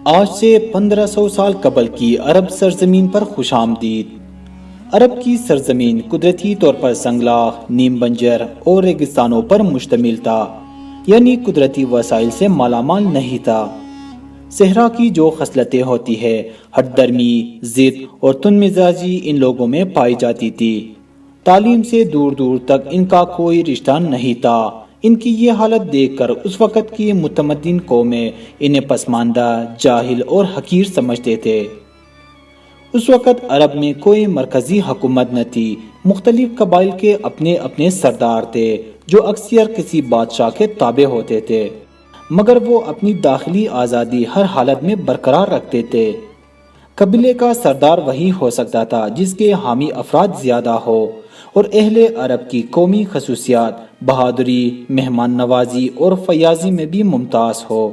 آج سے 1500 سال قبل کی عرب سرزمین پر خوش آمدید۔ عرب کی سرزمین قدرتی طور پر سنگلاخ، نیم بنجر اور ریگستانوں پر مشتمل تھا، یعنی قدرتی وسائل سے مالا مال نہیں تھا۔ صحرا کی جو خصلتیں ہوتی ہے، ہٹ درمی، ضد اور تند مزاجی ان لوگوں میں پائی جاتی تھی۔ تعلیم سے دور دور تک ان کا کوئی رشتہ نہیں تھا۔ ان کی یہ حالت دیکھ کر اس وقت کی متمدن قومیں انہیں پسماندہ، جاہل اور حقیر سمجھتے تھے۔ اس وقت عرب میں کوئی مرکزی حکومت نہ تھی، مختلف قبائل کے اپنے اپنے سردار تھے جو اکثر کسی بادشاہ کے تابع ہوتے تھے، مگر وہ اپنی داخلی آزادی ہر حالت میں برقرار رکھتے تھے۔ قبیلے کا سردار وہی ہو سکتا تھا جس کے حامی افراد زیادہ ہو اور اہل عرب کی قومی خصوصیات بہادری، مہمان نوازی اور فیاضی میں بھی ممتاز ہو۔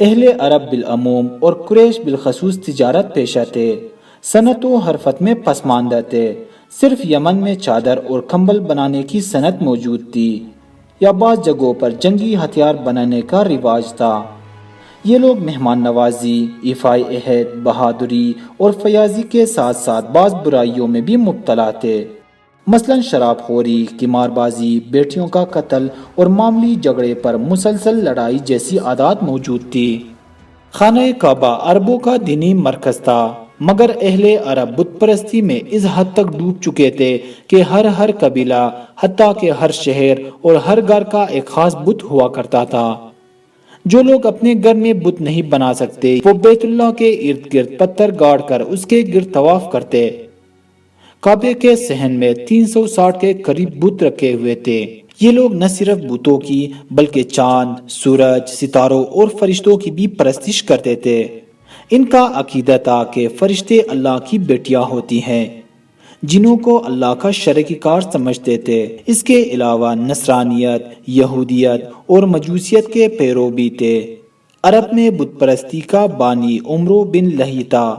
اہل عرب بالعموم اور قریش بالخصوص تجارت پیشہ تھے، صنعت و حرفت میں پسماندہ تھے۔ صرف یمن میں چادر اور کمبل بنانے کی صنعت موجود تھی، یا بعض جگہوں پر جنگی ہتھیار بنانے کا رواج تھا۔ یہ لوگ مہمان نوازی، ایفائے عہد، بہادری اور فیاضی کے ساتھ ساتھ بعض برائیوں میں بھی مبتلا تھے، مثلا شراب خوری، قمار بازی، بیٹیوں کا قتل اور معمولی جھگڑے پر مسلسل لڑائی جیسی عادات موجود تھی۔ خانہ کعبہ عربوں کا دینی مرکز تھا، مگر اہل عرب بت پرستی میں اس حد تک ڈوب چکے تھے کہ ہر قبیلہ، حتیٰ کہ ہر شہر اور ہر گھر کا ایک خاص بت ہوا کرتا تھا۔ جو لوگ اپنے گھر میں بت نہیں بنا سکتے، وہ بیت اللہ کے ارد گرد پتھر گاڑ کر اس کے گرد طواف کرتے۔ کعبے کے صحن میں 360 کے قریب بت رکھے ہوئے تھے۔ یہ لوگ نہ صرف بتوں کی بلکہ چاند، سورج، ستاروں اور فرشتوں کی بھی پرستش کرتے تھے۔ ان کا عقیدہ تھا کہ فرشتے اللہ کی بیٹیاں ہوتی ہیں، جنوں کو اللہ کا شریک کار سمجھتے تھے۔ اس کے علاوہ نصرانیت، یہودیت اور مجوسیت کے پیرو بھی تھے۔ عرب میں بت پرستی کا بانی عمرو بن لہی تھا۔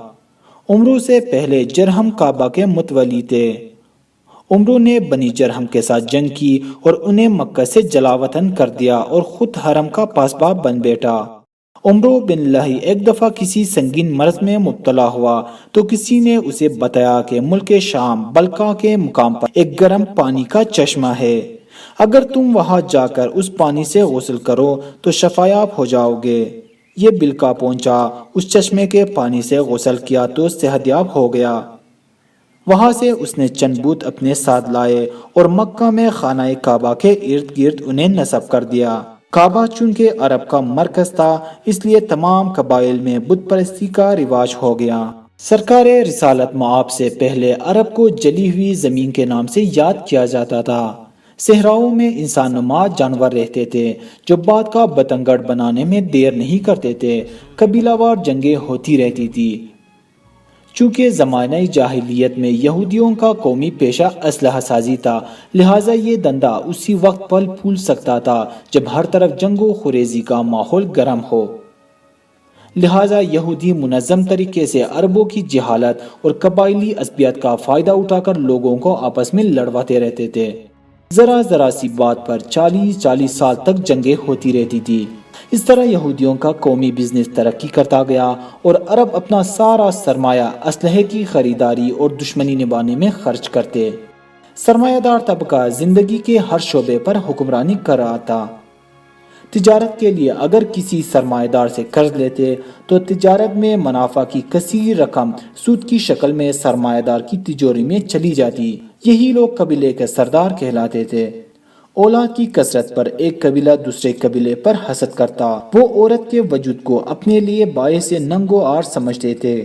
عمرو سے پہلے جرہم کعبہ کے متولی تھے۔ عمرو نے بنی جرہم کے ساتھ جنگ کی اور انہیں مکہ سے جلا وطن کر دیا اور خود حرم کا پاسبان بن بیٹھا۔ عمرو بن لہی ایک دفعہ کسی سنگین مرض میں مبتلا ہوا تو کسی نے اسے بتایا کہ ملک شام بلقا کے مقام پر ایک گرم پانی کا چشمہ ہے، اگر تم وہاں جا کر اس پانی سے غسل کرو تو شفایاب ہو جاؤ گے۔ یہ بلقا پہنچا، اس چشمے کے پانی سے غسل کیا تو صحتیاب ہو گیا۔ وہاں سے اس نے چند بت اپنے ساتھ لائے اور مکہ میں خانہ کعبہ کے ارد گرد انہیں نصب کر دیا۔ کعبہ چونکہ عرب کا مرکز تھا، اس لیے تمام قبائل میں بت پرستی کا رواج ہو گیا۔ سرکار رسالت مآب سے پہلے عرب کو جلی ہوئی زمین کے نام سے یاد کیا جاتا تھا۔ صحراؤں میں انسان نما جانور رہتے تھے جو بعد کا بتنگڑ بنانے میں دیر نہیں کرتے تھے۔ قبیلہ وار جنگیں ہوتی رہتی تھی۔ چونکہ زمانہ جاہلیت میں یہودیوں کا قومی پیشہ اسلحہ سازی تھا، لہٰذا یہ دھندا اسی وقت پھل پھول سکتا تھا جب ہر طرف جنگ و خریزی کا ماحول گرم ہو۔ لہٰذا یہودی منظم طریقے سے عربوں کی جہالت اور قبائلی عصبیت کا فائدہ اٹھا کر لوگوں کو آپس میں لڑواتے رہتے تھے۔ ذرا سی بات پر 40 سال تک جنگیں ہوتی رہتی تھی۔ اس طرح یہودیوں کا قومی بزنس ترقی کرتا گیا اور عرب اپنا سارا سرمایہ اسلحے کی خریداری اور دشمنی نبھانے میں خرچ کرتے۔ سرمایہ دار طبقہ زندگی کے ہر شعبے پر حکمرانی کر رہا تھا۔ تجارت کے لیے اگر کسی سرمایہ دار سے قرض لیتے تو تجارت میں منافع کی کثیر رقم سود کی شکل میں سرمایہ دار کی تجوری میں چلی جاتی۔ یہی لوگ قبیلے کے سردار کہلاتے تھے۔ اولاد کی کثرت پر ایک قبیلہ دوسرے قبیلے پر حسد کرتا۔ وہ عورت کے وجود کو اپنے لیے باعث ننگ و عار سمجھتے تھے۔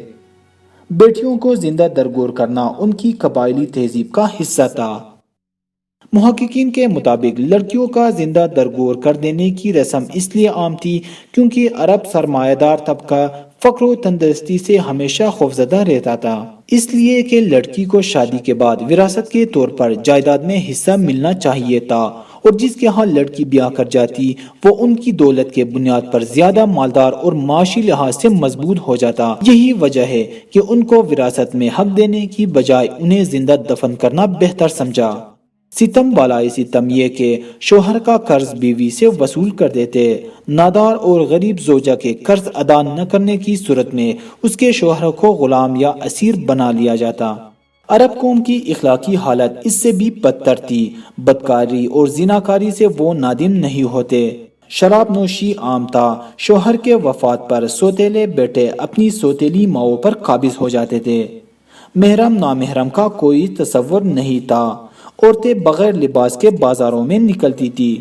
بیٹیوں کو زندہ درگور کرنا ان کی قبائلی تہذیب کا حصہ تھا۔ محققین کے مطابق لڑکیوں کا زندہ درگور کر دینے کی رسم اس لیے عام تھی کیونکہ عرب سرمایہ دار طبقہ فقر و تندرستی سے ہمیشہ خوفزدہ رہتا تھا، اس لیے کہ لڑکی کو شادی کے بعد وراثت کے طور پر جائیداد میں حصہ ملنا چاہیے تھا، اور جس کے ہاں لڑکی بیاہ کر جاتی وہ ان کی دولت کے بنیاد پر زیادہ مالدار اور معاشی لحاظ سے مضبوط ہو جاتا۔ یہی وجہ ہے کہ ان کو وراثت میں حق دینے کی بجائے انہیں زندہ دفن کرنا بہتر سمجھا۔ ستم بالائے ستم یہ کہ شوہر کا قرض بیوی سے وصول کر دیتے، نادار اور غریب زوجہ کے قرض ادا نہ کرنے کی صورت میں اس کے شوہر کو غلام یا اسیر بنا لیا جاتا۔ عرب قوم کی اخلاقی حالت اس سے بھی بدتر تھی، بدکاری اور زناکاری سے وہ نادم نہیں ہوتے۔ شراب نوشی عام تھا، شوہر کے وفات پر سوتیلے بیٹے اپنی سوتیلی ماؤں پر قابض ہو جاتے تھے۔ محرم نامحرم کا کوئی تصور نہیں تھا، عورتیں بغیر لباس کے بازاروں میں نکلتی تھی۔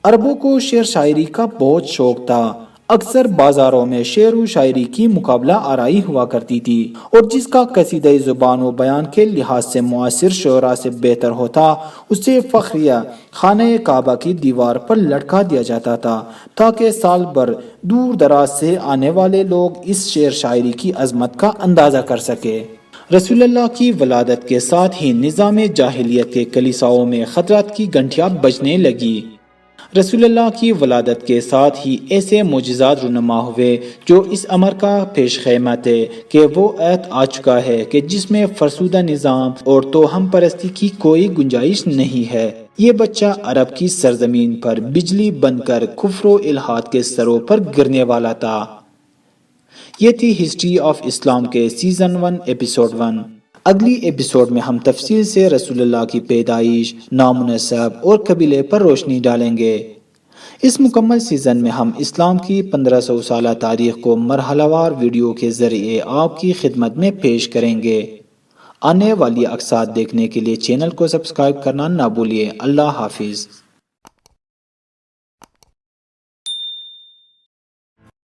عربوں کو شعر شاعری کا بہت شوق تھا، اکثر بازاروں میں شعر و شاعری کی مقابلہ آرائی ہوا کرتی تھی، اور جس کا قصیدہ زبان و بیان کے لحاظ سے معاصر شعراء سے بہتر ہوتا اسے فخریہ خانہ کعبہ کی دیوار پر لٹکا دیا جاتا تھا، تاکہ سال بھر دور دراز سے آنے والے لوگ اس شعر شاعری کی عظمت کا اندازہ کر سکے۔ رسول اللہ کی ولادت کے ساتھ ہی نظام جاہلیت کے کلیساؤں میں خطرات کی گھنٹیاں بجنے لگی۔ رسول اللہ کی ولادت کے ساتھ ہی ایسے معجزات رونما ہوئے جو اس امر کا پیش خیمہ تھے کہ وہ عہد آ چکا ہے کہ جس میں فرسودہ نظام اور توہم پرستی کی کوئی گنجائش نہیں ہے۔ یہ بچہ عرب کی سرزمین پر بجلی بن کر کفر و الحاد کے سروں پر گرنے والا تھا۔ یہ تھی ہسٹری آف اسلام کے سیزن 1 ایپیسوڈ 1۔ اگلی ایپیسوڈ میں ہم تفصیل سے رسول اللہ کی پیدائش، نام و نسب اور قبیلے پر روشنی ڈالیں گے۔ اس مکمل سیزن میں ہم اسلام کی 1500 سالہ تاریخ کو مرحلہ وار ویڈیو کے ذریعے آپ کی خدمت میں پیش کریں گے۔ آنے والی اقساط دیکھنے کے لیے چینل کو سبسکرائب کرنا نہ بھولیے۔ اللہ حافظ۔